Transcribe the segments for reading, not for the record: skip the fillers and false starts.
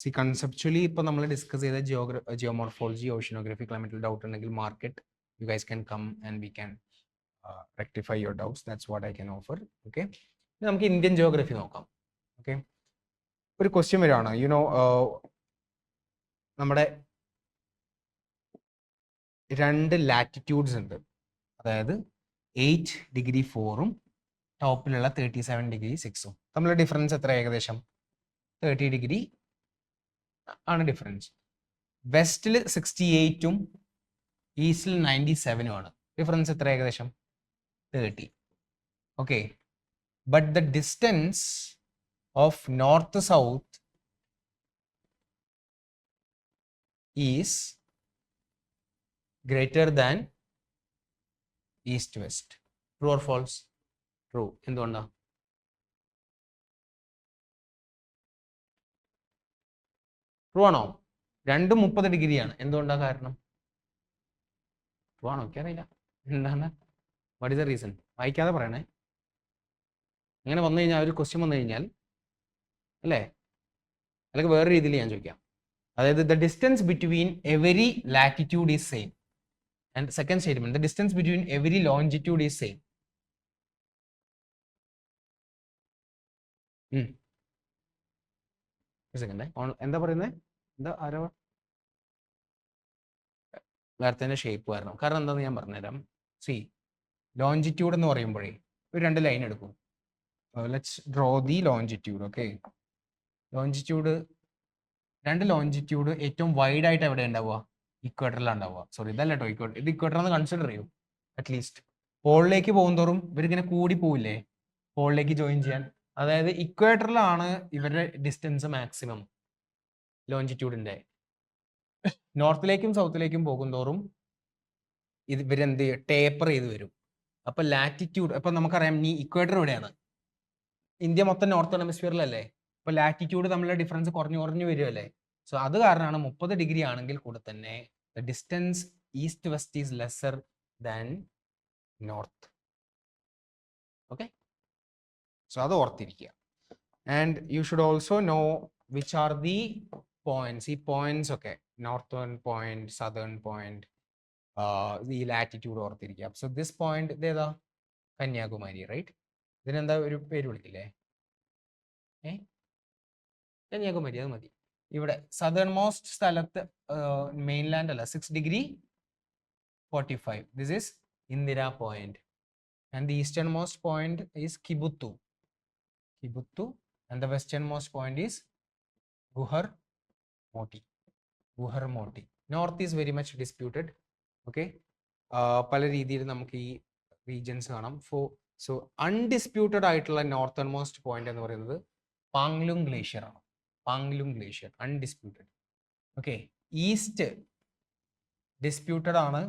C conceptually ഇപ്പോൾ നമ്മൾ discuss ചെയ്ത ജിയോമോർഫോളജി ഓഷ്യനോഗ്രഫി ക്ലൈമറ്റിൽ ഡൗട്ട് ഉണ്ടെങ്കിൽ market you guys can come and we can rectify your doubts. That's what I can offer. Okay, നമുക്ക് Indian geography നോക്കാം. Okay, ഒരു question വരികയാണ്. നമ്മുടെ രണ്ട് ലാറ്റിറ്റ്യൂഡ്സ് ഉണ്ട്, അതായത് 8°4 ടോപ്പിലുള്ള 37°6 തമ്മിലുള്ള ഡിഫറൻസ് എത്ര? ഏകദേശം 30° ആണ് ഡിഫറൻസ്. വെസ്റ്റിൽ 68 ഈസ്റ്റിൽ 97 ആണ്. ഡിഫറൻസ് എത്ര? ഏകദേശം 30. Okay, but the distance of north south is greater than east west. True or false? True. എന്തുകൊണ്ടാണ്? ട്രൂ ആണോ? 30°ആണ്. എന്തുകൊണ്ടാണ് കാരണം? ട്രൂ ആണോ? എനിക്കറിയില്ല. എന്താണ്? What is the reason? വായിക്കാതെ പറയണേ. അങ്ങനെ വന്നു കഴിഞ്ഞാൽ ഒരു ക്വസ്റ്റ്യൻ വന്നു കഴിഞ്ഞാൽ അല്ലേ, അല്ലെങ്കിൽ വേറെ രീതിയിൽ ഞാൻ ചോദിക്കാം. അതായത് the distance between every latitude is same. And second statement, the distance between every longitude is same. Second എന്താ പറയുന്നത്? എന്താ ആരോ വേർത്തതിൻ്റെ ഷേപ്പ് വരണം. കാരണം എന്താണെന്ന് ഞാൻ പറഞ്ഞുതരാം. സി, ലോഞ്ചിറ്റ്യൂഡ് എന്ന് പറയുമ്പോഴേ ഒരു രണ്ട് ലൈൻ എടുക്കും. Let's draw the longitude. Okay, longitude, രണ്ട് ലോഞ്ചിറ്റ്യൂഡ് ഏറ്റവും വൈഡ് ആയിട്ട് എവിടെ ഉണ്ടാവുക? ഇക്വേറ്ററിലാണ് ഉണ്ടാവുക. സോറി, ഇതല്ല കേട്ടോ ഇക്വേറ്റർ. ഇത് ഇക്വേറ്റർ എന്ന് കൺസിഡർ ചെയ്യൂ. അറ്റ്ലീസ്റ്റ് പോളിലേക്ക് പോകുന്തോറും ഇവരിങ്ങനെ കൂടി പോവില്ലേ പോളിലേക്ക് ജോയിൻ ചെയ്യാൻ. അതായത് ഇക്വേറ്ററിലാണ് ഇവരുടെ ഡിസ്റ്റൻസ് മാക്സിമം ലോഞ്ചിറ്റ്യൂഡിന്റെ. നോർത്തിലേക്കും സൗത്തിലേക്കും പോകുന്തോറും ഇവരെന്ത് ടേപ്പർ ചെയ്ത് വരും. അപ്പൊ ലാറ്റിറ്റ്യൂഡ്, അപ്പൊ നമുക്കറിയാം ഈ ഇക്വേറ്റർ എവിടെയാണ്? ഇന്ത്യ മൊത്തം നോർത്തേൺ ഹെമിസ്ഫിയറിലല്ലേ. അപ്പൊ ലാറ്റിറ്റ്യൂഡ് തമ്മിലുള്ള ഡിഫറൻസ് കുറഞ്ഞു കുറഞ്ഞു വരുമല്ലേ. സോ അത് കാരണമാണ് 30° ആണെങ്കിൽ കൂടെ തന്നെ the distance east west is lesser than north. Okay, so അത് ഓർത്തിരിക്കുക. And you should also know which are the points. ഈ പോയിന്റ്സ് ഒക്കെ നോർത്തേൺ പോയിന്റ്, സദേൺ പോയിന്റ്, ഈ ലാറ്റിറ്റ്യൂഡ് ഓർത്തിരിക്കുക. സോ ദിസ് പോയിന്റ് ഇതേതാ? കന്യാകുമാരി, റൈറ്റ്? ഇതിനെന്താ ഒരു പേര് വിളിക്കില്ലേ? കന്യാകുമാരി, അത് മതി. ഇവിടെ സദേൺ മോസ്റ്റ് സ്ഥലത്ത് മെയിൻലാൻഡ് അല്ല, 6°45. This is Indira point. And the eastern most point is Kibithu. And the western most point is Guhar Moti. North is very much disputed. Okay, പല രീതിയിൽ നമുക്ക് ഈ റീജിയൻസ് കാണാം. സോ അൺഡിസ്പ്യൂട്ടഡ് ആയിട്ടുള്ള നോർത്തേൺ മോസ്റ്റ് പോയിന്റ് എന്ന് പറയുന്നത് പാങ്ലുങ് ഗ്ലേഷ്യർ ആണ്. Panglung glacier undisputed. Okay, east disputed ആണ്.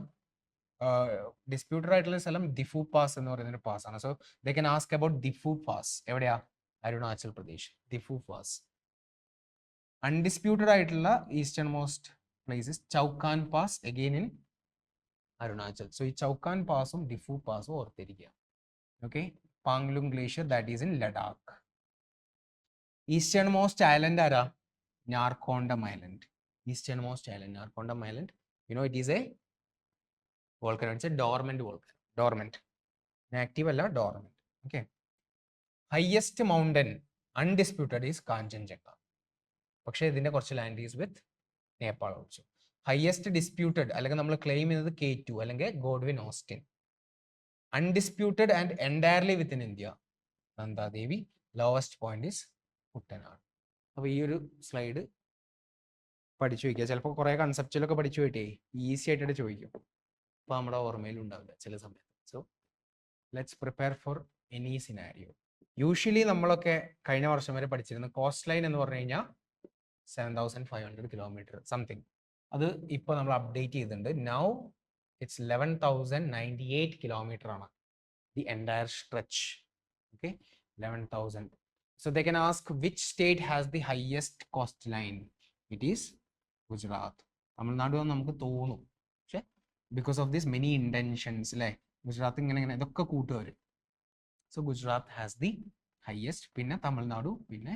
ഡിസ്പ്യൂട്ടഡ് ആയിട്ടുള്ള സ്ഥലം ദിഫു പാസ് എന്ന് പറയുന്ന ഒരു പാസ് ആണ്. So they can ask about Diphu pass. എവിടെയാ? അരുണാചൽ പ്രദേശ്, ദിഫു പാസ്. അൺഡിസ്പ്യൂട്ടഡ് ആയിട്ടുള്ള eastern most places Chaukan pass, again in Arunachal. So ഈ ചൗക്കാൻ പാസും ദിഫു പാസും ഓർത്തിരിക്കുക. Okay, Panglung glacier that is in Ladakh. Eastern most island ആരാ? Narcondam island. Eastern most island Narcondam island. You know it is a volcano. It's a dormant volcano. Dormant. Active അല്ല, dormant. Okay. Highest mountain undisputed is Kanchenjunga. പക്ഷേ ഇതിന്റെ കുറച്ച് land is with Nepal also. Highest disputed അല്ലെങ്കിൽ നമ്മൾ claim ചെയ്യുന്നത് K2 അല്ലെങ്കിൽ Godwin Austin. Undisputed and entirely within India Nandadevi. Lowest point is Kuttanad. അപ്പോൾ ഈ ഒരു സ്ലൈഡ് പഠിച്ചു വയ്ക്കുക. ചിലപ്പോൾ കുറേ കൺസെപ്റ്റിലൊക്കെ പഠിച്ചു പോയിട്ടേ ഈസി ആയിട്ട് ചോദിക്കും. അപ്പോൾ നമ്മുടെ ഓർമ്മയിലും ഉണ്ടാവില്ല ചില സമയത്ത്. So let's prepare for any scenario. Usually നമ്മളൊക്കെ കഴിഞ്ഞ വർഷം വരെ പഠിച്ചിരുന്ന കോസ്റ്റ് ലൈൻ എന്ന് പറഞ്ഞു കഴിഞ്ഞാൽ 7500 കിലോമീറ്റർ സംതിങ്. അത് ഇപ്പോൾ നമ്മൾ അപ്ഡേറ്റ് ചെയ്തിട്ടുണ്ട്. നൗ ഇറ്റ്സ് 11,098 കിലോമീറ്റർ ആണ് the entire stretch. Okay, 11,000. So they can ask which state has the highest coast line. It is Gujarat. Tamil Nadu നമുക്ക് തോന്നും, പക്ഷെ because of this many indentations അല്ലേ, ഗുജറാത്ത് ഇങ്ങനെ ഇതൊക്കെ കൂട്ടുവരും. So Gujarat has the highest, പിന്നെ തമിഴ്നാടു, പിന്നെ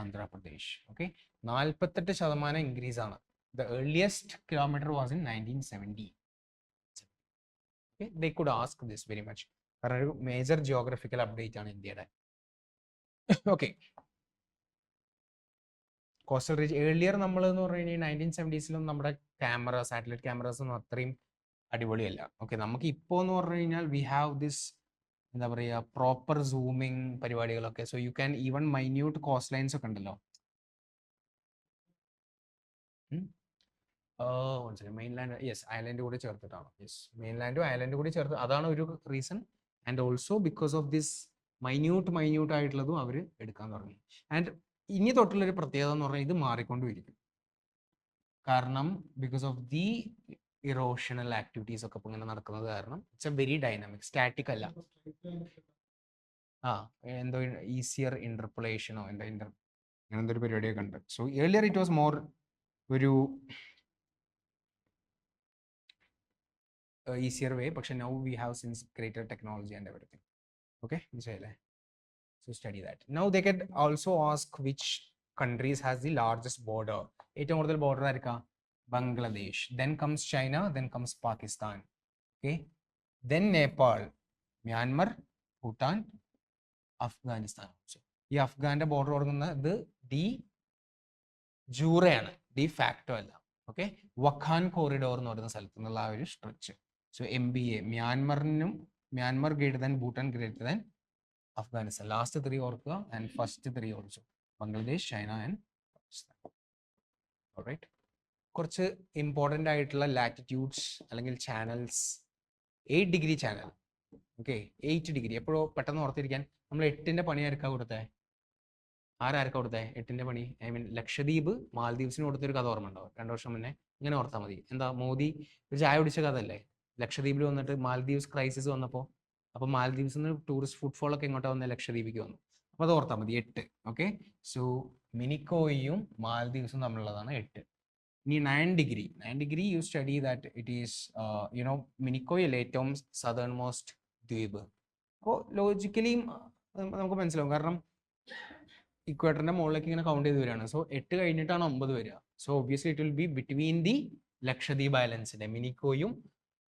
ആന്ധ്രാപ്രദേശ്. ഓക്കെ, 48% ഇൻക്രീസ് ആണ്. The earliest kilometre was in 1970. Okay, they could ask this very much. കാരണം ഒരു മേജർ ജിയോഗ്രഫിക്കൽ അപ്ഡേറ്റ് ആണ് ഇന്ത്യയുടെ. ഓക്കെ, കോസ്റ്റൽ റീച്ച് ഏർലിയർ നമ്മൾ എന്ന് പറഞ്ഞു കഴിഞ്ഞാൽ 1970s നമ്മുടെ ക്യാമറ, സാറ്റലൈറ്റ് ക്യാമറാസ് ഒന്നും അത്രയും അടിപൊളിയല്ല. ഓക്കെ, നമുക്ക് ഇപ്പോൾ എന്ന് പറഞ്ഞു കഴിഞ്ഞാൽ വി ഹാവ് ദിസ് എന്താ പറയുക പ്രോപ്പർ സൂമിങ് പരിപാടികളൊക്കെ. So you can even minute cost lines ഒക്കെ ഉണ്ടല്ലോ. മെയിൻലാൻഡ്, യെസ്, ഐലൻഡ് കൂടി ചേർത്തിട്ടാണ്. യെസ്, മെയിൻലാൻഡും ഐലൻഡ് കൂടി ചേർത്ത്, അതാണ് ഒരു reason. And also because of this minute ആയിട്ടുള്ളതും അവർ എടുക്കാൻ തുടങ്ങി. ആൻഡ് ഇനി തൊട്ടുള്ളൊരു പ്രത്യേകത എന്ന് പറഞ്ഞാൽ ഇത് മാറിക്കൊണ്ടിരിക്കും. കാരണം because of the erosional activities ഒക്കെ ഇപ്പൊ ഇങ്ങനെ നടക്കുന്നത് കാരണം it's A very dynamic, static അല്ല. എന്തോ ഈസിയർ ഇന്റർപൊളേഷനോ അങ്ങനത്തെ ഒരു പരിപാടിയൊക്കെ ഉണ്ട്. So earlier it was more ഒരു easier way, പക്ഷെ now we have since greater technology and everything. Okay, മനസ്സിലായില്ലേ? So study that. Now they can also ask which countries has the largest border. ഏറ്റവും കൂടുതൽ border ആയിരിക്കാം? Bangladesh. Then comes China, then comes Pakistan. Okay, then Nepal, Myanmar, Bhutan, Afghanistan. So ഈ അഫ്ഗാന്റെ border കൊടുക്കുന്നത് ഡി ജൂറയാണ്, de facto അല്ല. Okay, Wakhan corridor എന്ന് പറയുന്ന സ്ഥലത്ത് നിന്നുള്ള ആ ഒരു stretch. So MBA, Myanmar greater than Bhutan greater than Afghanistan. Last 3 ഓർക്കുക and first 3 also Bangladesh, China and Pakistan. Alright, കുറച്ച് ഇമ്പോർട്ടൻ്റ് ആയിട്ടുള്ള ലാറ്റിറ്റ്യൂഡ്സ് അല്ലെങ്കിൽ channels. 8 degree channel. Okay, 8 degree എപ്പോഴോ പെട്ടെന്ന് ഓർത്തിരിക്കാൻ. നമ്മൾ 8ന്റെ പണി ആർക്കാ കൊടുത്തേ? ആരാർക്കാ കൊടുത്തേ 8ന്റെ പണി? ഐ മീൻ ലക്ഷദ്വീപ് മാൽദീവ്സിന് കൊടുത്തൊരു കഥ ഓർമ്മ ഉണ്ടാവും 2 വർഷം മുന്നേ. ഇങ്ങനെ ഓർത്താൽ മതി. എന്താ, മോദി ഒരു ചായ പിടിച്ച കഥ അല്ലേ? ലക്ഷദ്വീപിൽ വന്നിട്ട് മാൽദീവ്സ് ക്രൈസിസ് വന്നപ്പോൾ, അപ്പോൾ മാൽദീവ്സിൽ നിന്ന് ടൂറിസ്റ്റ് ഫുട്ഫോൾ ഒക്കെ ഇങ്ങോട്ട് വന്ന ലക്ഷദ്വീപിക്ക് വന്നു. അപ്പോൾ അത് ഓർത്താൽ മതി 8. ഓക്കെ, സോ മിനിക്കോയും മാൽദീവ്സും തമ്മിലുള്ളതാണ് 8. ഇനി 9 degree you study that it is you know മിനിക്കോയല്ലേ ഏറ്റവും സദേൺ മോസ്റ്റ് ദ്വീപ്. അപ്പോൾ ലോജിക്കലിയും നമുക്ക് മനസ്സിലാവും, കാരണം ഇക്വേറ്ററിന്റെ മുകളിലേക്ക് ഇങ്ങനെ കൗണ്ട് ചെയ്ത് വരികയാണ്. സോ 8 കഴിഞ്ഞിട്ടാണ് 9 വരിക. So obviously it will be between the Lakshadweep ഐലൻഡ്സിന്റെ, മിനിക്കോയും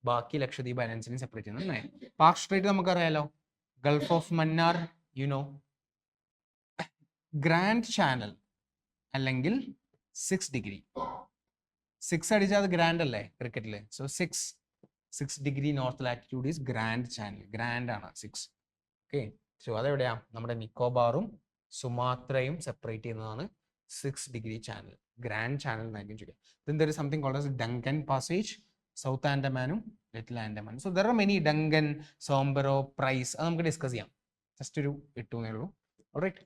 ബാക്കി ലക്ഷദ്വീപ് ഐലൻഡ്സിനെ സെപ്പറേറ്റ് ചെയ്യുന്നത്. പാക് സ്ട്രേറ്റ് നമുക്കറിയാലോ, gulf of Mannar, you know, grand channel അല്ലെങ്കിൽ 6 ഡിഗ്രി. 6 അടിച്ചാൽ അത് ഗ്രാൻഡ് അല്ലേ ക്രിക്കറ്റില്? So 6 degree north latitude is grand channel. Grand ആണ് 6. ഓക്കെ, സോ അതെവിടെയാ? നമ്മുടെ നിക്കോബാറും സുമാത്രയും സെപ്പറേറ്റ് ചെയ്യുന്നതാണ് 6 ഡിഗ്രി ചാനൽ, ഗ്രാൻഡ് ചാനൽ എന്നായിരിക്കും ചോദിക്കുക. Then there is something called as Duncan Passage, south ആൻഡമാനും ലിറ്റിൽ ആൻഡമാനും. So there are many, Duncan, Sombrero, പ്രൈസ്, അത് നമുക്ക് ഡിസ്കസ് ചെയ്യാം. ജസ്റ്റ് ഒരു 8 ഉള്ളൂ. Alright,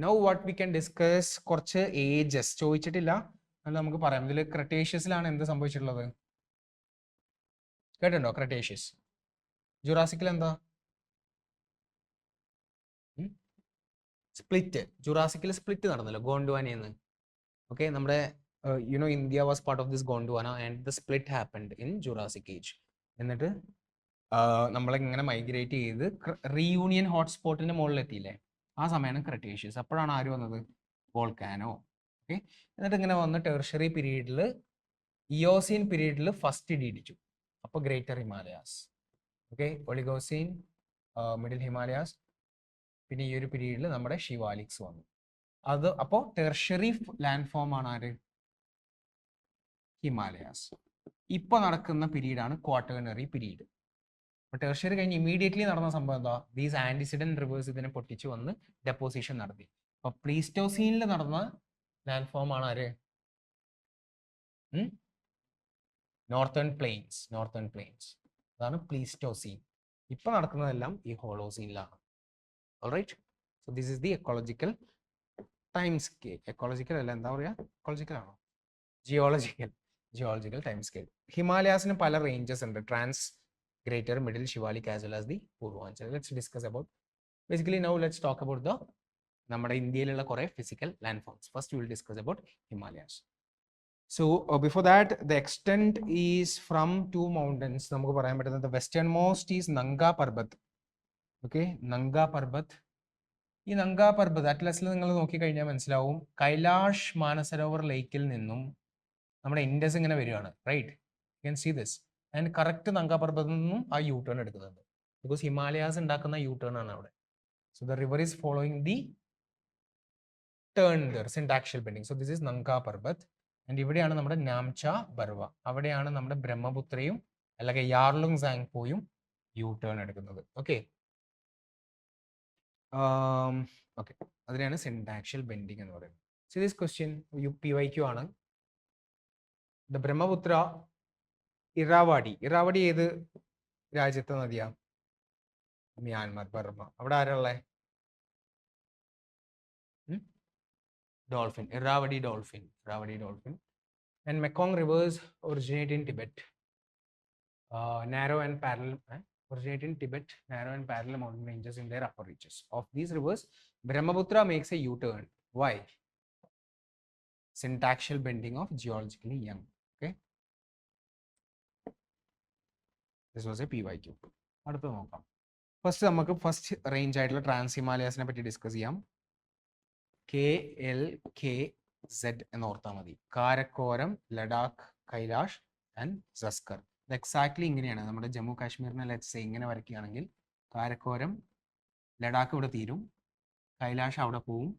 now what we can discuss, കുറച്ച് ഏജസ് ചോദിച്ചിട്ടില്ല, അത് നമുക്ക് പറയാം. ഇതിൽ ക്രെറ്റേഷ്യസിലാണ് എന്ത് സംഭവിച്ചിട്ടുള്ളത് കേട്ടിട്ടുണ്ടോ? ക്രെറ്റേഷ്യസ്. ജുറാസിക്കിൽ എന്താ? സ്പ്ലിറ്റ്. ജുറാസിക്കിൽ സ്പ്ലിറ്റ് നടന്നല്ലോ ഗോണ്ട്വാനയെന്ന്. ഓക്കെ, നമ്മുടെ India was part of this Gondwana and the split happened in Jurassic age. എന്നിട്ട് നമ്മളിങ്ങനെ മൈഗ്രേറ്റ് ചെയ്ത് റീയൂണിയൻ ഹോട്ട്സ്പോട്ടിന്റെ മുകളിൽ എത്തിയില്ലേ, ആ സമയമാണ് ക്രെറ്റേഷ്യസ്. അപ്പോഴാണ് ആര് വന്നത്? വോൾക്കാനോ. ഓക്കെ, എന്നിട്ട് ഇങ്ങനെ വന്ന് ടെർഷറി പീരീഡിൽ, ഇയോസീൻ പീരീഡിൽ ഫസ്റ്റ് ഇടിച്ചു. അപ്പോൾ greater Himalayas. Okay, Oligocene, middle Himalayas, പിന്നെ ഈ ഒരു പീരീഡിൽ നമ്മുടെ ഷിവാലിക്സ് വന്നു. അത് അപ്പോൾ ടെർഷറി ലാൻഡ് ഫോം ആണ് ആര്? ഹിമാലയാസ്. ഇപ്പൊ നടക്കുന്ന പീരീഡാണ് ക്വാട്ടേണറി പീരീഡ്. അപ്പോൾ ടെർഷറി കഴിഞ്ഞ് ഇമീഡിയറ്റ്ലി നടന്ന സംഭവം എന്താ? ദീസ് ആന്റിസിഡന്റ് റിവേഴ്സ് ഇതിനെ പൊട്ടിച്ചു വന്ന് ഡെപ്പോസിഷൻ നടത്തി. അപ്പൊ പ്ലീസ്റ്റോസീനിൽ നടന്ന ലാൻഡ് ഫോം ആണ് ആര്? Northern plains. അതാണ് പ്ലീസ്റ്റോസീൻ. ഇപ്പൊ നടക്കുന്നതെല്ലാം ഈ ഹോളോസീനിലാണ്. Alright, so this is the ecological time scale. Ecological അല്ല, എന്താ പറയാ, എക്കോളജിക്കൽ ആണോ? Geological time scale. ഹിമാലയാസിന് പല റേഞ്ചസ് ഉണ്ട്, trans, greater, middle, Shivalik as well as the Purvanchal. Let's discuss about basically now let's talk about the നമ്മുടെ ഇന്ത്യയിലുള്ള കുറെ physical land forms. First will discuss about Himalayas. So before that, the extent is from 2 mountains. നമുക്ക് പറയാൻ പറ്റുന്നത് western most is Nanga Parbat. Okay, Nanga Parbat. ഈ നങ്ക പർബത് അറ്റ്ലസിൽ നിങ്ങൾ നോക്കിക്കഴിഞ്ഞാൽ മനസ്സിലാവും കൈലാഷ് മാനസരോവർ ലേക്കിൽ നിന്നും നമ്മുടെ ഇൻഡസ് ഇങ്ങനെ വരികയാണ്, right? You can see this. And correct Nanga പർബത്തിൽ നിന്നും ആ യു ടേൺ എടുക്കുന്നുണ്ട്. ബിക്കോസ് ഹിമാലയാസ് ഉണ്ടാക്കുന്ന യു ടേൺ ആണ് അവിടെ. So the river is following the turn there syntaxial bending. So this is Nanga Parbat. And ഇവിടെയാണ് നമ്മുടെ നാംച ബർവ. അവിടെയാണ് നമ്മുടെ ബ്രഹ്മപുത്രയും അല്ലെങ്കിൽ യാർലുങ് സാങ്പോയും യു ടേൺ എടുക്കുന്നത്. ഓക്കെ ഓക്കെ, അതിനെയാണ് സിൻടാക്ഷ്യൽ ബെൻഡിങ് എന്ന് പറയുന്നത്. സോ ദിസ് ക്വസ്റ്റ്യൻ UPYQ ആണ്. The Brahmaputra Irrawaddy. ഇറാവാടി ഏത് രാജ്യത്തെ നദിയാ? Myanmar, Burma. അവിടെ ആരാളെ? Dolphin, Irrawaddy dolphin, Irrawaddy dolphin. And Mekong rivers originate in Tibet. Narrow and parallel, originate in Tibet, narrow and parallel mountain ranges in their upper reaches. Of these rivers, Brahmaputra makes a U-turn. Why? Syntactial bending of geologically young. Okay. This was a PYQ. അടുത്ത നോക്കാം. First നമുക്ക് first range ആയിട്ടുള്ള trans ഹിമാലയാസിനെ പറ്റി discuss ചെയ്യാം. KLKZ എന്ന് ഓർത്താൽ മതി. Karakoram, Ladakh, Kailash and Zanskar. ഇത് എക്സാക്ട്ലി ഇങ്ങനെയാണ്. നമ്മുടെ ജമ്മു കാശ്മീരിനെ ലെറ്റ്സ് സേ ഇങ്ങനെ വരയ്ക്കുകയാണെങ്കിൽ കാരക്കോരം, ലഡാക്ക് ഇവിടെ തീരും, കൈലാഷ് അവിടെ പോവും,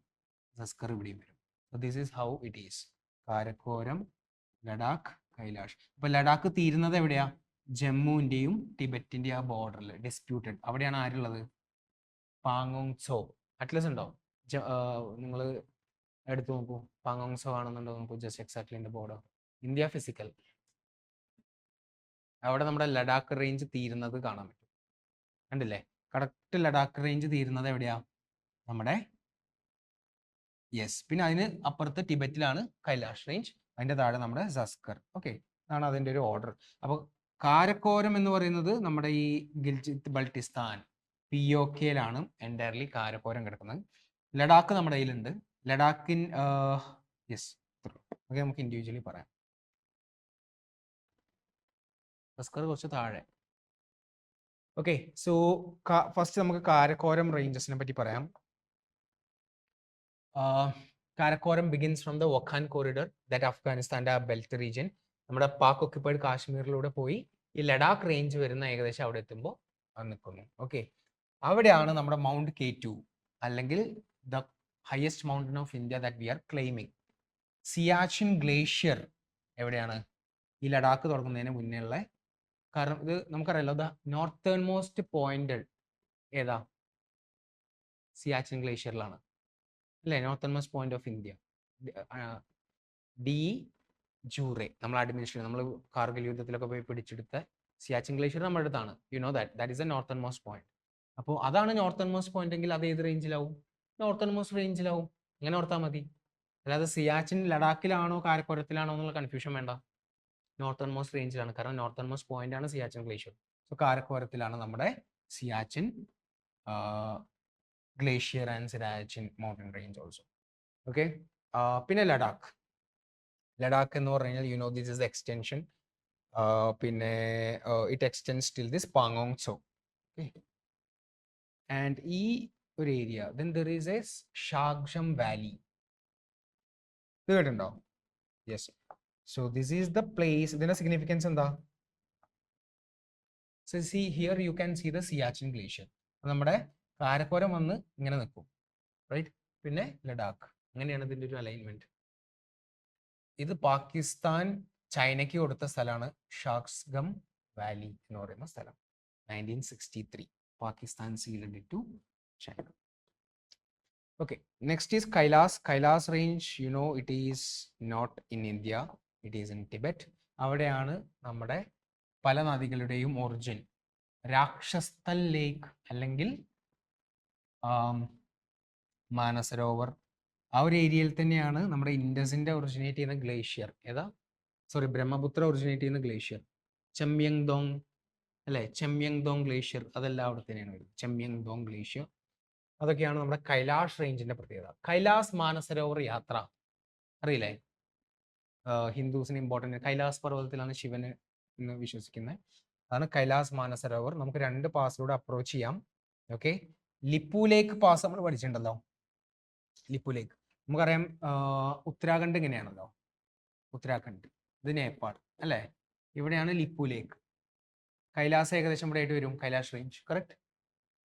സസ്കർ ഇവിടെയും വരും. So this is how it is. Karakoram, Ladakh, Kailash. അപ്പോൾ ലഡാക്ക് തീരുന്നത് എവിടെയാ? ജമ്മുവിൻ്റെയും ടിബറ്റിൻ്റെയും ആ ബോർഡറിൽ ഡിസ്പ്യൂട്ടഡ്. അവിടെയാണ് ആരുള്ളത്? പാങ്ങോങ് സോ. അറ്റ്ലസ് ഉണ്ടോ? നിങ്ങൾ എടുത്തു നോക്കൂ. പാങ്ങോങ് സോ ആണെന്നുണ്ടോ നോക്കൂ. Just exactly in the border. India physical. അവിടെ നമ്മുടെ ലഡാക്ക് റേഞ്ച് തീരുന്നത് കാണാൻ പറ്റും. കണ്ടില്ലേ? കറക്റ്റ് ലഡാക്ക് റേഞ്ച് തീരുന്നത് എവിടെയാ? നമ്മുടെ യെസ്. പിന്നെ അതിന് അപ്പുറത്ത് ടിബറ്റിലാണ് കൈലാഷ് റേഞ്ച്. അതിൻ്റെ താഴെ നമ്മുടെ സസ്കർ. ഓക്കെ, അതാണ് അതിൻ്റെ ഒരു ഓർഡർ. അപ്പോൾ കാരക്കോരം എന്ന് പറയുന്നത് നമ്മുടെ ഈ ഗിൽജിത്ത് ബൾട്ടിസ്ഥാൻ POKയിലാണ് എൻറ്റയർലി കാരക്കോരം കിടക്കുന്നത്. ലഡാക്ക് നമ്മുടെ കയ്യിലുണ്ട്. ലഡാക്കിൻ യെസ്, ഓക്കെ, നമുക്ക് ഇൻഡിവിജ്വലി പറയാം. സസ്കർ കുറച്ച് താഴെ. ഓക്കെ, സോ ഫസ്റ്റ് നമുക്ക് കാരക്കോരം റേഞ്ചസിനെ പറ്റി പറയാം. Karakoram begins from the Wakhan corridor, that അഫ്ഗാനിസ്ഥാൻ്റെ ആ ബെൽറ്റ് റീജിയൻ. നമ്മുടെ പാക് ഒക്യുപ്പൈഡ് കാശ്മീരിലൂടെ പോയി ഈ ലഡാക്ക് റേഞ്ച് വരുന്ന ഏകദേശം അവിടെ എത്തുമ്പോൾ അത് നിൽക്കുന്നു. ഓക്കെ, അവിടെയാണ് നമ്മുടെ മൗണ്ട് K2 അല്ലെങ്കിൽ the highest mountain of India that we are claiming. Siachen glacier എവിടെയാണ്? ഈ ലഡാക്ക് തുടങ്ങുന്നതിന് മുന്നേ ഉള്ള, കാരണം ഇത് നമുക്കറിയാലോ, ദ നോർത്തേൺ മോസ്റ്റ് പോയിന്റ് ഏതാ? സിയാച്ചിൻ ഗ്ലേഷ്യറിലാണ് അല്ലേ? Northern most point of India. De jure, നമ്മൾ അഡ്മിനിസ്ട്രേഷൻ, നമ്മൾ കാർഗിൽ യുദ്ധത്തിലൊക്കെ പോയി പിടിച്ചെടുത്ത സിയാച്ചിൻ ഗ്ലേഷ്യർ നമ്മുടെ അടുത്താണ്. You know that is A northern most point. അപ്പോൾ അതാണ് നോർത്തേൺ മോസ്റ്റ് പോയിന്റ് എങ്കിൽ അത് ഏത് റേഞ്ചിലാവും? Northern most റേഞ്ചിലാവും. അങ്ങനെ ഓർത്താൽ മതി. അല്ലാതെ സിയാച്ചിൻ ലഡാക്കിലാണോ കാരക്കോരത്തിലാണോ എന്നുള്ള കൺഫ്യൂഷൻ വേണ്ട. നോർത്തേൺ മോസ്റ്റ് റേഞ്ചിലാണ്, കാരണം നോർത്തേൺ മോസ്റ്റ് പോയിന്റ് ആണ് സിയാച്ചിൻ ഗ്ലേഷ്യർ. സോ കാരക്കോരത്തിലാണ് നമ്മുടെ Siachen glacier and Siachen mountain range also. Okay, പിന്നെ ലഡാക്ക്. ലഡാക്ക് എന്ന് പറഞ്ഞു കഴിഞ്ഞാൽ you know this is extension. പിന്നെ ഇറ്റ് എക്സ്റ്റെൻസ് ടിൽ ദിസ് പാങ്ങോങ് സോ. ആൻഡ് ഈ ഒരു area, then there is a Shaksgam valley. ഇത് കേട്ടിട്ടുണ്ടോ? Yes. So this is the place. ഇതിന്റെ സിഗ്നിഫിക്കൻസ് എന്താ? So see here you can see the Siachen glacier. നമ്മുടെ കാരക്കോരം വന്ന് ഇങ്ങനെ നിൽക്കും, റൈറ്റ്? പിന്നെ ലഡാക്ക്. അങ്ങനെയാണ് ഇതിൻ്റെ ഒരു അലൈൻമെന്റ്. ഇത് പാകിസ്ഥാൻ ചൈനയ്ക്ക് കൊടുത്ത സ്ഥലമാണ് ഷാഗ്സം വാലി എന്ന് പറയുന്ന സ്ഥലം. 1963 Pakistan ceded it to China. Okay, next is Kailas. Kailas range, you know, it is not in India, it is in Tibet. അവിടെയാണ് നമ്മുടെ പല നദികളുടെയും ഒറിജിൻ. രാക്ഷസ്ഥൽ ലേക്ക് അല്ലെങ്കിൽ മാനസരോവർ, ആ ഒരു ഏരിയയിൽ തന്നെയാണ് നമ്മുടെ ഇൻഡസിന്റെ ഒറിജിനേറ്റ് ചെയ്യുന്ന ഗ്ലേഷ്യർ. ഏതാ? സോറി, ബ്രഹ്മപുത്ര ഒറിജിനേറ്റ് ചെയ്യുന്ന ഗ്ലേഷ്യർ ചെമ്യങ്ദോങ് അല്ലേ? ചെമ്യങ്ദോങ് ഗ്ലേഷ്യർ, അതെല്ലാം അവിടെ തന്നെയാണ് വരുന്നത്. ചെമ്യങ്ദോങ് ഗ്ലേഷ്യർ, അതൊക്കെയാണ് നമ്മുടെ കൈലാഷ് റേഞ്ചിന്റെ പ്രത്യേകത. കൈലാസ് മാനസരോവർ യാത്ര അറിയില്ലേ? ഹിന്ദുസിന് ഇമ്പോർട്ടൻ്റ്. കൈലാസ് പർവ്വതത്തിലാണ് ശിവന് എന്ന് വിശ്വസിക്കുന്നത്. അതാണ് കൈലാസ് മാനസരോവർ. നമുക്ക് 2 പാസിലൂടെ അപ്രോച്ച് ചെയ്യാം. ഓക്കെ, ലിപ്പു ലേക്ക് പാസ് നമ്മൾ പഠിച്ചിട്ടുണ്ടല്ലോ. ലിപ്പു ലേക്ക് നമുക്കറിയാം. ഉത്തരാഖണ്ഡ് ഇങ്ങനെയാണല്ലോ, ഉത്തരാഖണ്ഡ്, ഇത് നേപ്പാൾ അല്ലേ. ഇവിടെയാണ് ലിപ്പു ലേക്ക്. കൈലാസ് ഏകദേശം ഇവിടെ ആയിട്ട് വരും, കൈലാഷ് റേഞ്ച്, കറക്റ്റ്.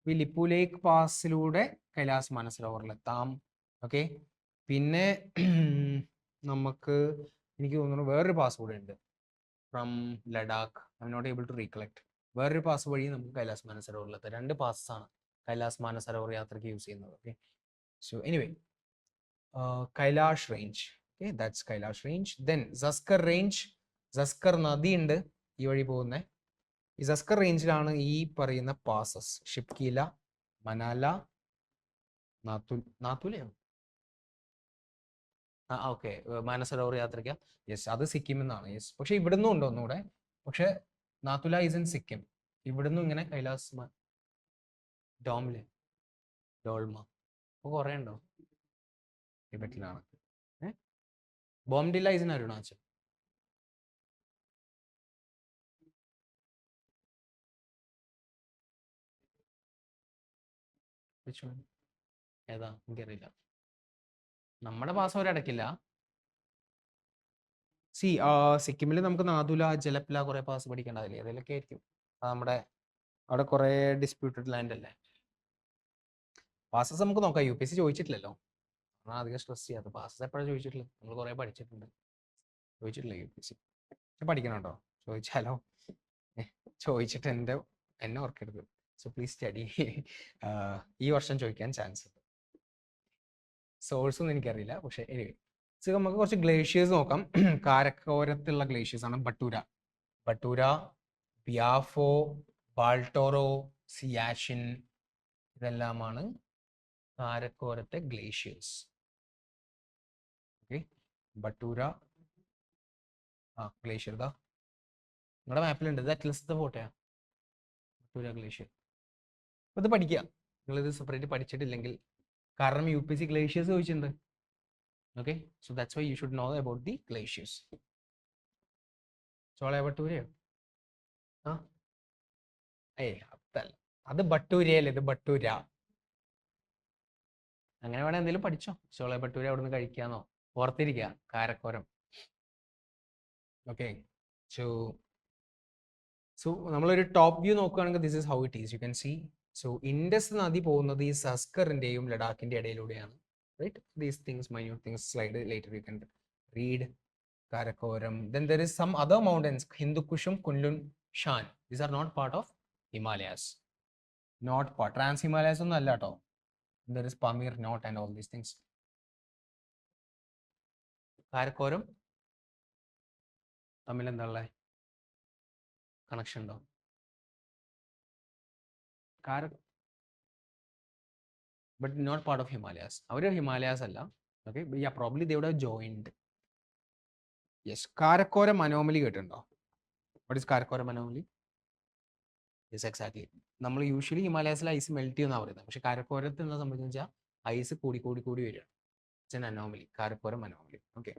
ഈ ലിപ്പു ലേക്ക് പാസിലൂടെ കൈലാസ് മാനസരോവറിലെത്താം. ഓക്കെ, പിന്നെ നമുക്ക് എനിക്ക് തോന്നുന്നു വേറൊരു പാസ് കൂടെ ഉണ്ട് from Ladakh. I'm not able to recollect. വേറൊരു പാസ് വഴി നമുക്ക് കൈലാസ് മാനസരോവറിലെത്താം. 2 പാസസ് ആണ് കൈലാസ് മാനസരോവർ യാത്രയ്ക്ക് യൂസ് ചെയ്യുന്നത്. Okay, so anyway Kailash range. Okay, that's Kailash range. Then Zanskar range. Zanskar നദി ഉണ്ട് ഈ വഴി പോകുന്നത്. ഈ സസ്കർ റേഞ്ചിലാണ് ഈ പറയുന്ന പാസസ്, ഷിപ്കീല, മനാല, നാത്തുലയാണ്. ഓക്കെ, മാനസരോവർ യാത്രയ്ക്ക്. യെസ്, അത് സിക്കിം എന്നാണ്. യെസ്, പക്ഷെ ഇവിടുന്നും ഉണ്ടോ ഒന്നുകൂടെ. പക്ഷെ നാത്തുല ഈസ് ഇൻ സിക്കിം. ഇവിടുന്ന് ഇങ്ങനെ കൈലാസ് ഡോംലെ ഡോൾമ അപ്പൊ കുറെ ഉണ്ടോ ടിബറ്റിലാണ്. ബോംഡില്ല ഈസ് ഇൻ അരുണാചൽ. ഏതാ എനിക്കറിയില്ല. നമ്മുടെ പാസ് അവരെ അടക്കില്ല. സിക്കിമിൽ നമുക്ക് നാദുല, ജലപ്ല കുറെ പാസ് പഠിക്കേണ്ടതില്ലേ, അതിലൊക്കെ ആയിരിക്കും. നമ്മുടെ അവിടെ കുറെ ഡിസ്പ്യൂട്ടഡ് ലാൻഡ് അല്ലേ. പാസസ് നമുക്ക് നോക്കാം. UPSC ചോദിച്ചിട്ടില്ലല്ലോ, നമ്മൾ അധികം സ്ട്രെസ് ചെയ്യാത്ത. പാസസ് എപ്പോഴാണ് ചോദിച്ചിട്ടില്ല, നമ്മൾ കുറെ പഠിച്ചിട്ടുണ്ട്. ചോദിച്ചിട്ടില്ല UPSC. പഠിക്കണം കേട്ടോ, ചോദിച്ചാലോ. ചോദിച്ചിട്ട് എന്നെ ഓർക്കരുത്. So please study. ഈ വർഷം ചോദിക്കാൻ ചാൻസ് ഉണ്ട്. സോഴ്സ് ഒന്നും എനിക്കറിയില്ല, പക്ഷെ എനിവേ. സോ നമുക്ക് കുറച്ച് ഗ്ലേഷ്യേഴ്സ് നോക്കാം. കാരക്കോരത്തുള്ള ഗ്ലേഷ്യേഴ്സ് ആണ് ബട്ടൂര, പിയാഫോ, ബാൾട്ടോറോ, സിയാഷിൻ. ഇതെല്ലാമാണ് കാരക്കോരത്തെ ഗ്ലേഷ്യേഴ്സ്. ഓക്കെ, ബട്ടൂര ഗ്ലേഷ്യർ ഇതാ നിങ്ങളുടെ മാപ്പിലുണ്ട്. ഇത് അറ്റ്ലസിന്റെ ഫോട്ടോയാ, ബട്ടൂര ഗ്ലേഷ്യർ. ഇത് പഠിക്കുക, നിങ്ങളിത് സെപ്പറേറ്റ് പഠിച്ചിട്ടില്ലെങ്കിൽ. കാരണം UPSC ഗ്ലേഷ്യേഴ്സ് ചോദിച്ചിട്ടുണ്ട്. Okay, so that's why you should know about the glaciers. Chola ബട്ടൂരയോ? അതല്ല, അത് ബട്ടൂരയല്ലേ, ഇത് ബട്ടൂര. അങ്ങനെ വേണേ എന്തെങ്കിലും പഠിച്ചോ. ചോള ബട്ടൂര അവിടെ നിന്ന് കഴിക്കാന്നോ. ഓർത്തിരിക്കുക, കാരക്കോരം. ഓക്കെ, സോ നമ്മളൊരു ടോപ്പ് വ്യൂ നോക്കുകയാണെങ്കിൽ this is how it is. You can see. So Indus നദി പോകുന്നത് ഈ സസ്കറിന്റെയും ലഡാക്കിന്റെ ഇടയിലൂടെയാണ്. Right, these things, minute things, slide later you can read. Karakoram. Then there is some other mountains, Hindukushum, Kunlun, Shan. These are not part of Himalayas. Not part. Trans Himalayas ഒന്നും അല്ല കേട്ടോ. There is Pamir Knot and all these things. Karakoram തമ്മിൽ എന്താ ഉള്ളത്? Connection ഉണ്ടോ? but not part of Himalayas. അവര് ഹിമാലയാസ് അല്ല. Okay, yeah, probably they would have joined. Yes, Karakoram anomaly കേട്ടിട്ടുണ്ടോ? What is Karakoram anomaly? Yes, exactly. നമ്മൾ യൂഷ്വലി ഹിമാലയാസിൽ ഐസ് മെൽറ്റ് ചെയ്യുന്ന പറയുന്നത്. പക്ഷെ കാരക്കോരത്ത് എന്താ സംഭവിച്ചെന്ന് വെച്ചാൽ ഐസ് കൂടി വരികയാണ്. It's an anomaly, Karakoram anomaly. Okay,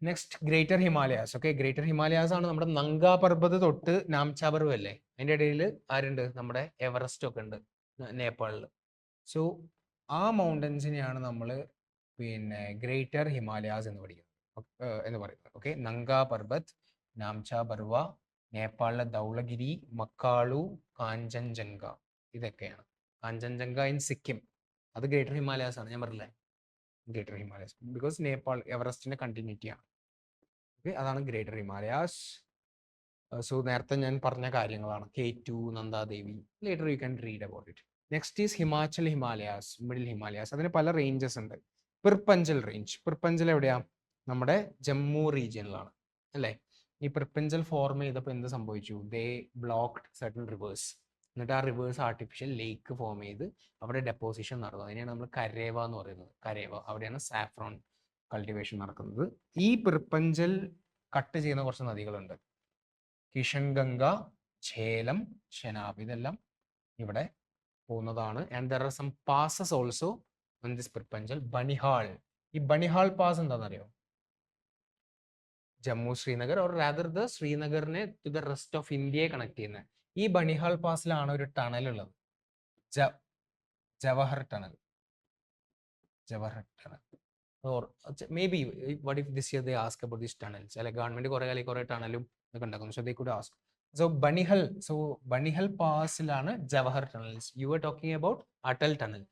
next greater Himalayas. Okay, greater Himalayas ആണ് നമ്മുടെ നങ്കാ പർവ്വത തൊട്ട് നാംചാ പർവ്വം അല്ലേ, അതിൻ്റെ ഇടയിൽ ആരുണ്ട്? നമ്മുടെ എവറസ്റ്റ് ഒക്കെ ഉണ്ട് നേപ്പാളിൽ. സോ ആ മൗണ്ടൻസിനെയാണ് നമ്മൾ പിന്നെ ഗ്രേറ്റർ ഹിമാലയാസ് എന്ന് പറയുന്നത്. ഓക്കെ, നങ്കാ പർവ്വത്, നാംചാ പർവ്വ, നേപ്പാളിലെ ധൗളഗിരി, മക്കാളു, കാഞ്ചൻജംഗ, ഇതൊക്കെയാണ്. കാഞ്ചൻജംഗ ഇൻ സിക്കിം, അത് ഗ്രേറ്റർ ഹിമാലയാസ് ആണ്. ഞാൻ പറഞ്ഞില്ലേ, ഗ്രേറ്റർ ഹിമാലയാസ് ബിക്കോസ് നേപ്പാൾ എവറസ്റ്റിന്റെ കണ്ടിന്യൂറ്റി ആണ്. ഓക്കെ, അതാണ് ഗ്രേറ്റർ ഹിമാലയാസ്. സോ നേരത്തെ ഞാൻ പറഞ്ഞ കാര്യങ്ങളാണ്. K2, Nanda Devi. Later you can read about it. Next is Himachal Himalayas, middle Himalayas. അതിന് പല റേഞ്ചസ് ഉണ്ട്. പിർപ്പഞ്ചൽ റേഞ്ച്. പിർപ്പഞ്ചൽ എവിടെയാ? നമ്മുടെ ജമ്മു റീജിയനിലാണ് അല്ലേ. ഈ പിർപ്പഞ്ചൽ ഫോം ചെയ്തപ്പോൾ എന്ത് സംഭവിച്ചു? ദേ ബ്ലോക്ക്ഡ് സർട്ടൻ റിവേഴ്സ്. എന്നിട്ട് ആ റിവേഴ്സ് ആർട്ടിഫിഷ്യൽ ലേക്ക് ഫോം ചെയ്ത് അവിടെ ഡെപ്പോസിഷൻ നടന്നു. അതിനെയാണ് നമ്മൾ കരേവ എന്ന് പറയുന്നത്. കരേവ, അവിടെയാണ് സാഫ്രോൺ കൾട്ടിവേഷൻ നടക്കുന്നത്. ഈ പിർപ്പഞ്ചൽ കട്ട് ചെയ്യുന്ന കുറച്ച് നദികളുണ്ട്. കിഷൻഗംഗ, ഝേലം, ചെനാബ്, ഇതെല്ലാം ഇവിടെ പോകുന്നതാണ്. And there are some passes also on this Pir Panjal. Banihal. ഈ ബനിഹാൾ പാസ് എന്താണെന്നറിയോ? Jammu Srinagar or rather the ശ്രീനഗറിനെ ടു ദ റെസ്റ്റ് ഓഫ് ഇന്ത്യയെ കണക്ട് ചെയ്യുന്നത്. ഈ ബനിഹാൾ പാസിലാണ് ഒരു ടണൽ ഉള്ളത്. Jawahar Tunnel. Or maybe what if this year they ask about these tunnels? Like government kore tunnelum kondakum, so they could ask. So Banihal Pass ilana Jawahar Tunnels. You were talking about Atal Tunnel.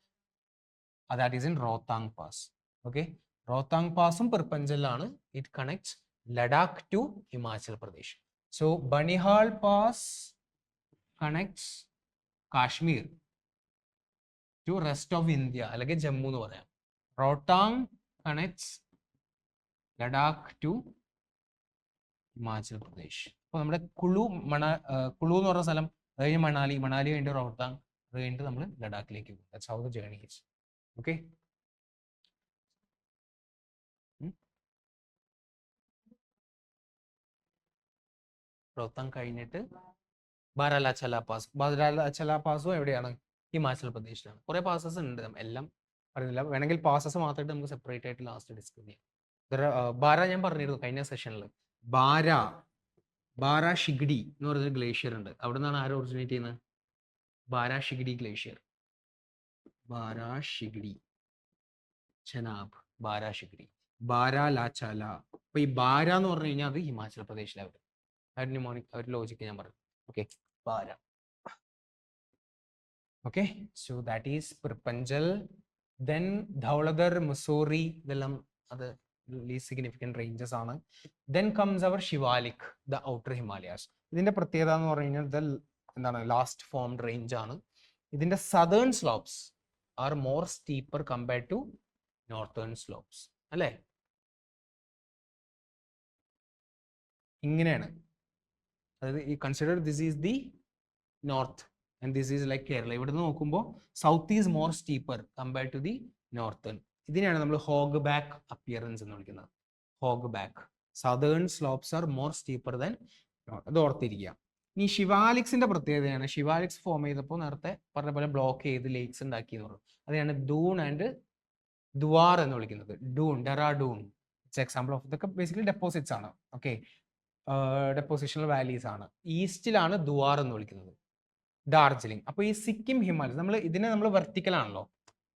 That is in Rohtang Pass. Okay, Rohtang Passum perpendicular. It connects Ladakh to Himachal Pradesh. So Banihal Pass connects Kashmir to rest of India. Like Jammu nu parayam. Rohtang connects Ladakh to Himachal Pradesh. അപ്പോൾ നമ്മുടെ കുളു എന്ന് പറഞ്ഞ സ്ഥലം അത് കഴിഞ്ഞ് മണാലി കഴിഞ്ഞ് റോഹ്താങ് അത് കഴിഞ്ഞിട്ട് നമ്മൾ ലഡാക്കിലേക്ക് പോകും. That's how the journey is. Okay. Rohtang കഴിഞ്ഞിട്ട് ബാരാലാചല പാസും എവിടെയാണ്? ഹിമാചൽ പ്രദേശിലാണ്. കുറെ പാസസ് ഉണ്ട്, എല്ലാം പറയുന്നില്ല. വേണമെങ്കിൽ പാസസ് മാത്രമായിട്ട് നമുക്ക് സെപ്പറേറ്റ് ആയിട്ട് ലാസ്റ്റ് ഡിസ്കസ് ചെയ്യാം. ബാര ഞാൻ പറഞ്ഞിരുന്നു കഴിഞ്ഞ സെഷനിൽ. ബാര ഷിഗ്ഡി എന്ന് പറയുന്ന ഗ്ലേഷ്യർ ഉണ്ട്. അവിടെ നിന്നാണ് ആര് ഒറിജിനേറ്റ് ചെയ്യുന്നത്? ബാര ഷിഗ്ഡി ഗ്ലേഷ്യർ. ചെനാബ് ബാര ഷിഗ്ഡി, ബാരാലാചല. അപ്പൊ ഈ ബാര എന്ന് പറഞ്ഞു കഴിഞ്ഞാൽ അത് ഹിമാചൽ പ്രദേശിലാണ്. ഒരു ലോജിക്ക് ഞാൻ പറഞ്ഞു. Okay, Bara. Okay, so that is Perpanjal. Then Dhauladhar, Mussoorie, ഇതെല്ലാം അത് least significant ranges ആണ്. Then comes our Shivalik, the outer Himalayas. ഇതിന്റെ പ്രത്യേകത എന്ന് പറഞ്ഞു കഴിഞ്ഞാൽ എന്താണ്? ലാസ്റ്റ് ഫോംഡ് റേഞ്ച് ആണ്. ഇതിന്റെ southern slopes are more steeper compared to northern slopes. അല്ലേ? ഇങ്ങനെയാണ്. അതായത് ഈ consider this is the north and this is like Kerala. ഇവിടെ നിന്ന് നോക്കുമ്പോൾ south is more steeper compared to the northern. ഇതിനെയാണ് നമ്മൾ ഹോഗ് ബാക്ക് അപ്പിയറൻസ് എന്ന് വിളിക്കുന്നത്. Hog back. Southern slopes are more steeper than. അത് ഓർത്തിരിക്കുക. ഇനി ഷിവാലിക്സിന്റെ പ്രത്യേകതയാണ്, ഷിവാലിക്സ് ഫോം ചെയ്തപ്പോൾ നേരത്തെ പറഞ്ഞ പോലെ ബ്ലോക്ക് ചെയ്ത് ലേക്സ് ഉണ്ടാക്കി എന്ന് പറഞ്ഞു. അതാണ് ദൂൺ ആൻഡ് ദുവാർ എന്ന് വിളിക്കുന്നത്. Dehradun it's example of. ഇതൊക്കെ ബേസിക്കലി ഡെപ്പോസിറ്റ്സ് ആണ്. ഓക്കെ, ഡെപ്പോസിഷണൽ വാലീസ് ആണ്. ഈസ്റ്റിലാണ് ദുവാർ എന്ന് വിളിക്കുന്നത്. ഡാർജിലിംഗ്. അപ്പോൾ ഈ സിക്കിം ഹിമാലയസ് ഇതിനെ നമ്മൾ വെർട്ടിക്കൽ ആണല്ലോ.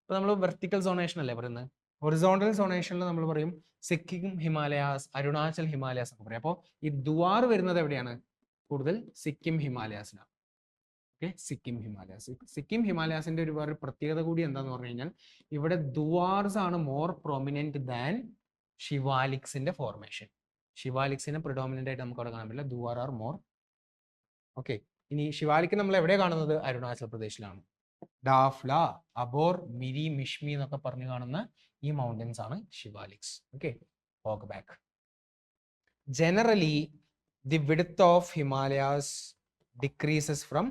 അപ്പോൾ നമ്മൾ വെർട്ടിക്കൽ സോണേഷൻ അല്ലേ പറയുന്നത്. ഹൊറിസോണ്ടൽ സോണേഷനിൽ നമ്മൾ പറയും സിക്കിം ഹിമാലയാസ്, അരുണാചൽ ഹിമാലയാസ് ഒക്കെ പറയും. അപ്പോൾ ഈ ദുവാർ വരുന്നത് എവിടെയാണ്? കൂടുതൽ സിക്കിം ഹിമാലയാസിലാണ്. ഓക്കെ, സിക്കിം ഹിമാലയാസിന്റെ ഒരു വേറെ പ്രത്യേകത കൂടി എന്താന്ന് പറഞ്ഞു കഴിഞ്ഞാൽ ഇവിടെ ദുവാർസ് ആണ് മോർ പ്രൊമിനന്റ് ദാൻ ഷിവാലിക്സിന്റെ ഫോർമേഷൻ. ഷിവാലിക്സിനെ പ്രിഡോമിനന്റ് ആയിട്ട് നമുക്ക് അവിടെ കാണാൻ പറ്റില്ല. Duar are more. ഓക്കെ, ഇനി ഷിവാലിക് നമ്മൾ എവിടെ കാണുന്നത്? അരുണാചൽ പ്രദേശിലാണ്. ഡാഫ്ല, അബോർ, മിരി, മിഷ്മി എന്നൊക്കെ പറഞ്ഞു കാണുന്ന ഈ മൗണ്ടൻസ് ആണ് Shivaliks. Okay, hog back. Generally the width of Himalayas decreases from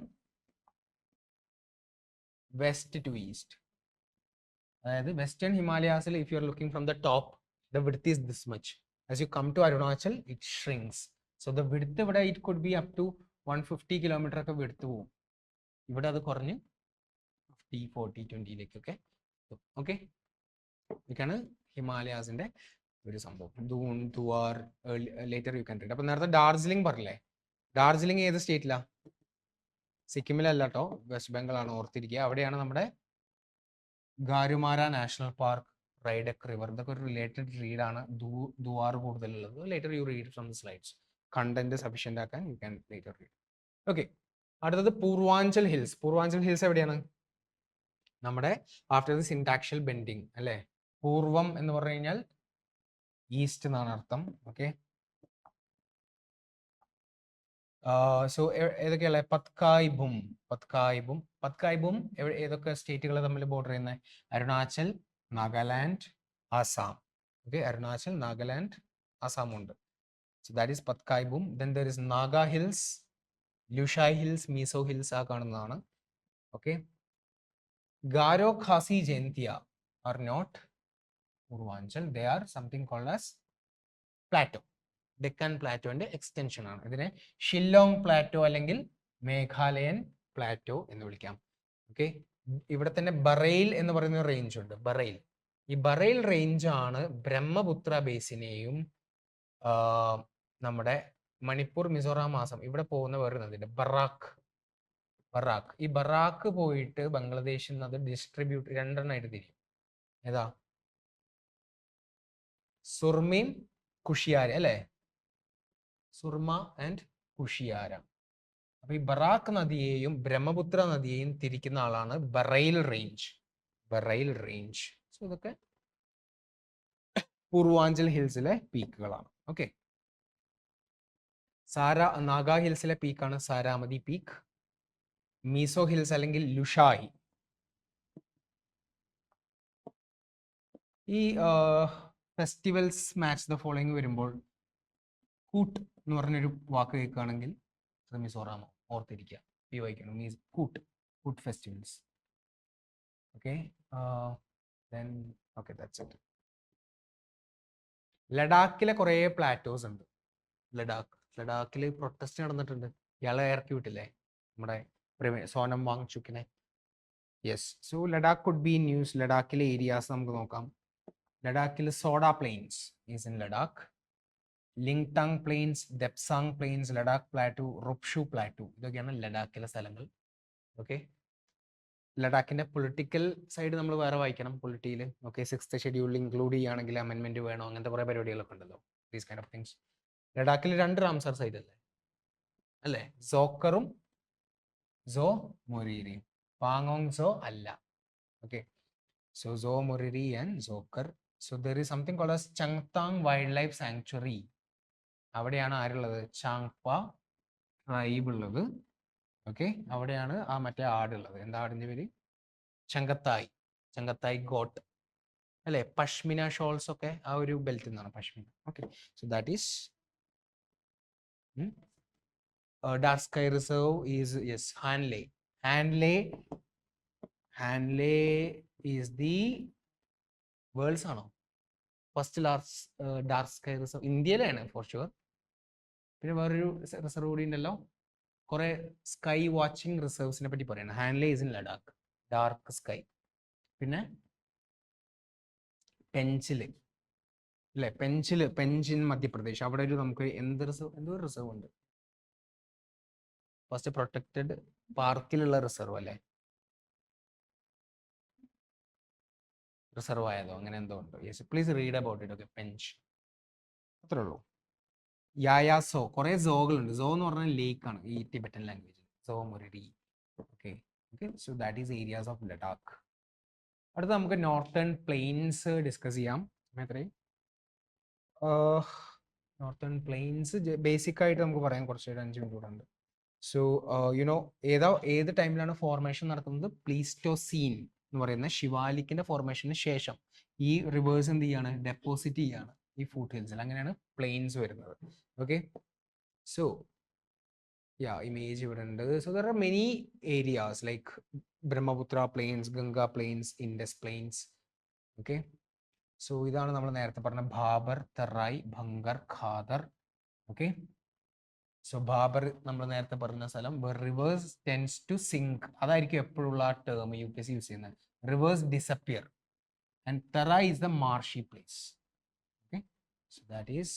west to east. അതായത് വെസ്റ്റേൺ ഹിമാലയാസിൽ if you are looking from the top the width is this much. As you come to Arunachal it shrinks. So the width ഇവിടെ it could be up to 150 kilometre ഒക്കെ വിടുത്ത് പോകും. ഇവിടെ അത് കുറഞ്ഞ് 50, 40, 20ലേക്കൊക്കെ. Okay, ഇതൊക്കെയാണ് ഹിമാലയാസിന്റെ ഒരു സംഭവം. ദൂൺ, Duar, later you can read. അപ്പൊ നേരത്തെ ഡാർജിലിംഗ് പറഞ്ഞില്ലേ? ഡാർജിലിംഗ് ഏത് സ്റ്റേറ്റിലാ? സിക്കിമിലല്ല കേട്ടോ, വെസ്റ്റ് ബംഗാൾ ആണ്. ഓർത്തിരിക്കുക. അവിടെയാണ് നമ്മുടെ Gorumara national park, Raidak river. ഇതൊക്കെ ഒരു റിലേറ്റഡ് റീഡാണ്. ദുവാർ കൂടുതലുള്ളത്. Later you read from the slides. Content sufficient ആക്കാൻ you can later read. Okay, അടുത്തത് പൂർവാഞ്ചൽ ഹിൽസ്. പൂർവാഞ്ചൽ ഹിൽസ് എവിടെയാണ്? നമ്മുടെ ആഫ്റ്റർ ദി സിൻടാക്ഷ്യൽ ബെൻഡിങ് അല്ലേ. പൂർവം എന്ന് പറഞ്ഞു കഴിഞ്ഞാൽ ഈസ്റ്റ് എന്നാണ് അർത്ഥം. Okay, so ഏതൊക്കെയുള്ള? പത്കായ്ബും ഏതൊക്കെ സ്റ്റേറ്റുകൾ തമ്മിൽ ബോർഡർ ചെയ്യുന്നത്? അരുണാചൽ, നാഗാലാൻഡ്, ആസാം. ഓക്കെ, അരുണാചൽ, നാഗാലാൻഡ്, ആസാം ഉണ്ട്. So that is Patkaibum. Then there is Naga Hills, Lushai Hills, Mizo Hills ആ കാണുന്നതാണ്. Okay, Garo, Khasi, Jaintia are not Purvanchal. They are something called as plateau. Deccan Plateau ന്റെ extension ആണ്. ഇതിനെ Shillong Plato അല്ലെങ്കിൽ Meghalayan Plato എന്ന് വിളിക്കാം. Okay, ഇവിടെ തന്നെ ബറൈൽ എന്ന് പറയുന്ന റേഞ്ച് ഉണ്ട്. ഈ ബറൈൽ റേഞ്ച് ആണ് ബ്രഹ്മപുത്ര ബേസിനെയും നമ്മുടെ മണിപ്പൂർ, മിസോറാം, ആസാം ഇവിടെ പോകുന്ന വേറെ നദിയുണ്ട്, ബറാക്ക്. ബറാക്ക്. ഈ ബറാക്ക് പോയിട്ട് ബംഗ്ലാദേശിൽ നിന്ന് അത് ഡിസ്ട്രിബ്യൂട്ട് രണ്ടെണ്ണമായിട്ട് തിരിയും. ഏതാ? സുർമയും കുഷിയാര അല്ലേ? സുർമ ആൻഡ് കുഷിയാര. അപ്പൊ ഈ ബറാക്ക് നദിയെയും ബ്രഹ്മപുത്ര നദിയെയും തിരിക്കുന്ന ആളാണ് ബറൈൽ റേഞ്ച്. ബറൈൽ റേഞ്ച്. സോ ഇതൊക്കെ പൂർവാഞ്ചൽ ഹിൽസിലെ പീക്കുകളാണ്. ഓക്കെ. നാഗ ഹിൽസിലെ പീക്കാണ് സാരാമതി പീക്ക്. മീസോ ഹിൽസ് അല്ലെങ്കിൽ ലുഷായി. ഈ ഫെസ്റ്റിവൽസ് മാച്ച് ദ ഫോളോയിങ് വരുമ്പോൾ കൂട്ട് എന്ന് പറഞ്ഞൊരു വാക്ക് കേൾക്കുകയാണെങ്കിൽ മിസോറാമോ ഓർത്തിരിക്കുക. ഈ വായിക്കണം മീൻസ് കൂട്ട്, കൂട്ട് festivals. Okay. Then okay that's it. ലഡാക്കിലെ കുറേ പ്ലാറ്റോസ് ഉണ്ട്. ലഡാക്കിൽ പ്രൊട്ടസ്റ്റ് നടന്നിട്ടുണ്ട്. ഇയാളെ ഇറക്കി വിട്ടില്ലേ നമ്മുടെ സോനം വാങ്ചുക്കിനെ. Yes. So Ladakh could be news. ലഡാക്കിലെ ഏരിയാസ് നമുക്ക് നോക്കാം. ലഡാക്കിൽ Soda plains is in Ladakh. Lingtang plains, Depsang plains, Ladakh plateau, Rupshu plateau, ഇതൊക്കെയാണ് ലഡാക്കിലെ സ്ഥലങ്ങൾ. ഓക്കെ. ലഡാക്കിന്റെ പൊളിറ്റിക്കൽ സൈഡ് നമ്മൾ വേറെ വായിക്കണം പൊളിറ്റിയിൽ. ഓക്കെ. 6th ഷെഡ്യൂളിൽ ഇൻക്ലൂഡ് ചെയ്യുകയാണെങ്കിൽ അമെൻമെന്റ് വേണോ, അങ്ങനത്തെ കുറേ പരിപാടികളൊക്കെ ഉണ്ടല്ലോ. These kind of things. ലഡാക്കിൽ 2 റാംസർ സൈറ്റ് അല്ലേ? സോക്കറും സോ മൊരീരിയും. പാങ്ങോങ് സോ അല്ല. Okay. So Tso Moriri and Tsokar. So there is something called as Changthang wild life sanctuary. അവിടെയാണ് ആരുള്ളത്? ചാങ്പ ട്രൈബ് ഉള്ളത്. ഓക്കെ. അവിടെയാണ് ആ മറ്റേ ആടുള്ളത്. എന്താ ആടിന്റെ പേര്? ചങ്കത്തായ്. ചങ്കത്തായ് ഗോട്ട് അല്ലെ? പഷ്മിന ഷോൾസ് ഒക്കെ ആ ഒരു ബെൽറ്റിൽ നിന്നാണ് pashmina. Okay. So that is dark sky reserve is yes Hanle. Hanle is the world's ആണോ ഫസ്റ്റ് ഡാർക്ക് സ്കൈ റിസർവ്? ഇന്ത്യയിലാണ് ഫോർ ഷുവർ. പിന്നെ വേറൊരു റിസർവ് കൂടി ഉണ്ടല്ലോ, കുറെ സ്കൈ വാച്ചിങ് റിസർവ്സിനെ പറ്റി പറയണം. Hanle is in Ladakh, dark sky. പിന്നെ പെഞ്ചില് അല്ലെ? പെഞ്ചിൻ മധ്യപ്രദേശ്. അവിടെ ഒരു നമുക്ക് എന്തോ റിസർവ് ഉണ്ട്. ഫസ്റ്റ് പ്രൊട്ടക്റ്റഡ് പാർക്കിലുള്ള റിസർവ് അല്ലേ? റിസർവ് ആയതോ അങ്ങനെ എന്തോ ഉണ്ട്. Yes, please read about it. Okay. Pench അത്രേ ഉള്ളൂ. യായാസോ, കുറെ സോകളുണ്ട്. സോ എന്ന് പറഞ്ഞാൽ ലേക്ക് ആണ് ഈ Tibetan language. So Moriri. Okay. Okay. So that is areas of Ladakh. അടുത്ത നമുക്ക് നോർത്തേൺ പ്ലെയിൻസ് ഡിസ്കസ് ചെയ്യാം. എത്രയും നോർത്തേൺ പ്ലെയിൻസ് ബേസിക് ആയിട്ട് നമുക്ക് പറയാം. കുറച്ച് 5 മിനിറ്റ് കൂടെ ഉണ്ട്. സോ യുനോ ഏത് ടൈമിലാണ് ഫോർമേഷൻ നടക്കുന്നത്? പ്ലീസ്റ്റോസീൻ എന്ന് പറയുന്ന ശിവാലിക്കിന്റെ ഫോർമേഷന് ശേഷം ഈ റിവേഴ്സ് എന്ത് ചെയ്യാണ്? ഡെപ്പോസിറ്റ് ചെയ്യാണ് ഈ ഫൂട്ട് ഹിൽസിൽ. അങ്ങനെയാണ് പ്ലെയിൻസ് വരുന്നത്. ഓക്കെ. സോ ഇമേജ് ഇവിടെ ഉണ്ട്. So there are many areas like Brahmaputra plains, Ganga plains, Indus plains. Okay. So ഇതാണ് നമ്മൾ നേരത്തെ പറഞ്ഞ ബാബർ, തെറായ്, ഭംഗർ, ഖാദർ. ഓക്കെ. സോ ബാബർ നമ്മൾ നേരത്തെ പറഞ്ഞ സ്ഥലം, റിവേഴ്സ് ടെൻസ് ടു സിങ്ക്. അതായിരിക്കും എപ്പോഴുള്ള ആ ടേം UPSC യൂസ് ചെയ്യുന്നത്. Rivers disappear. And Terai is the marshy place. Okay. So that is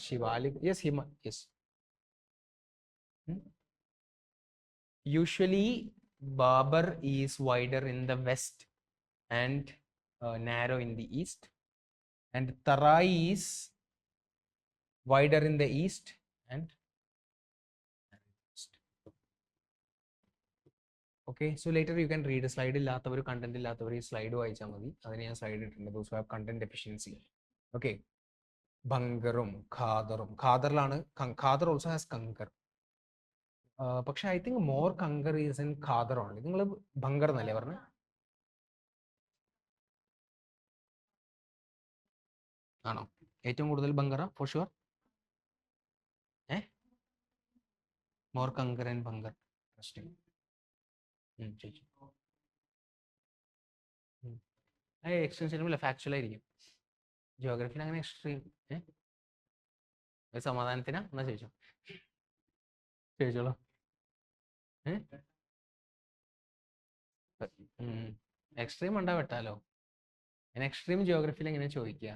Shivalik. Yes, yes. Usually, Babar is wider in the west and narrow in the east, and Tarai is wider in the east and okay. So later you can read a slide illathavaru content illathavaru slide vayicha madi. Adine ഞാൻ slide ഇട്ടിട്ടുണ്ട്. Those who have content deficiency. Okay. Bangarum, Khadarum. Khadarilana, Khadar also has Kankar. പക്ഷെ I think more kankar is in khadar only. നിങ്ങൾ ഭങ്കർ എന്നല്ലേ പറഞ്ഞത്? ആണോ? ഏറ്റവും കൂടുതൽ ബങ്കറ for sure. More kankar and bhangar. Extension factual ആയിരിക്കും. ജിയോഗ്രഫിയിൽ അങ്ങനെ എക്സ്ട്രീം സമാധാനത്തിനാ എന്നാ ചോദിച്ചോളൂ. എക്സ്ട്രീം ഉണ്ടാ വെട്ടാലോ. ഞാൻ എക്സ്ട്രീം ജിയോഗ്രഫിയിൽ എങ്ങനെ ചോദിക്കുക?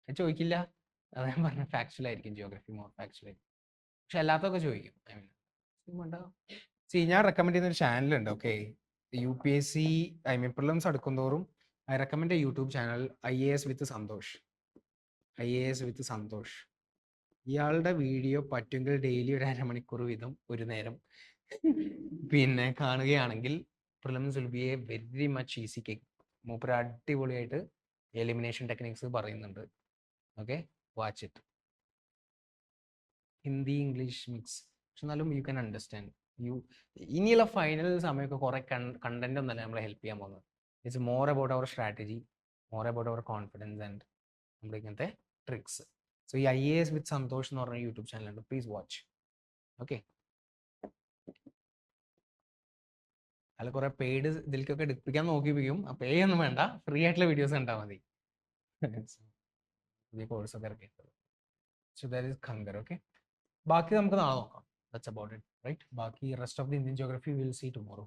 ചോദിക്കില്ല. അത് ഞാൻ പറഞ്ഞ ഫാക്ച്വൽ ആയിരിക്കും, ജിയോഗ്രഫി മോർ ഫാക്ച്വൽ ആയിരിക്കും. പക്ഷെ അല്ലാത്തൊക്കെ ചോദിക്കും. ഐ മീൻ ഞാൻ റെക്കമെൻഡ് ചെയ്യുന്ന ഒരു ചാനലുണ്ട്. Okay, UPSC I mean prelims അടുക്കുന്തോറും I recommend YouTube channel IAS with Santosh. IAS with Santosh. ഇയാളുടെ വീഡിയോ പറ്റുമെങ്കിൽ ഡെയിലി ഒരു അരമണിക്കൂർ വീതം ഒരു നേരം പിന്നെ കാണുകയാണെങ്കിൽ prelims will be a very much easy cake. മൂപ്പര് അടിപൊളിയായിട്ട് എലിമിനേഷൻ ടെക്നിക്സ് പറയുന്നുണ്ട്. Okay, watch it. Hindi English mix, പക്ഷെ എന്നാലും യു ക്യാൻ അണ്ടർസ്റ്റാൻഡ്. ഇനിയുള്ള ഫൈനൽ സമയമൊക്കെ കുറെ കണ്ടന്റ് ഒന്നല്ല നമ്മളെ ഹെൽപ്പ് ചെയ്യാൻ പോകുന്നത്. It's more about our strategy, more about our confidence and നമ്മുടെ ഇങ്ങനത്തെ ട്രിക്സ്. സോ ഈ IAS വിത്ത് സന്തോഷ് എന്ന് പറഞ്ഞ യൂട്യൂബ് ചാനലുണ്ട്, പ്ലീസ് വാച്ച്. ഓക്കെ, അതിൽ കുറെ പെയ്ഡ് ഇതിലേക്കൊക്കെ എടുപ്പിക്കാൻ നോക്കിപ്പിക്കും. പേ ഒന്നും വേണ്ട, ഫ്രീ ആയിട്ടുള്ള വീഡിയോസ് കണ്ടാൽ മതി. പുതിയ കോഴ്സൊക്കെ ഇറക്കിയിട്ടുള്ളത്. So that is kankar. Okay, ബാക്കി നമുക്ക് നാളെ നോക്കാം. That's about it, right? ബാക്കി rest of the Indian geography will see tomorrow.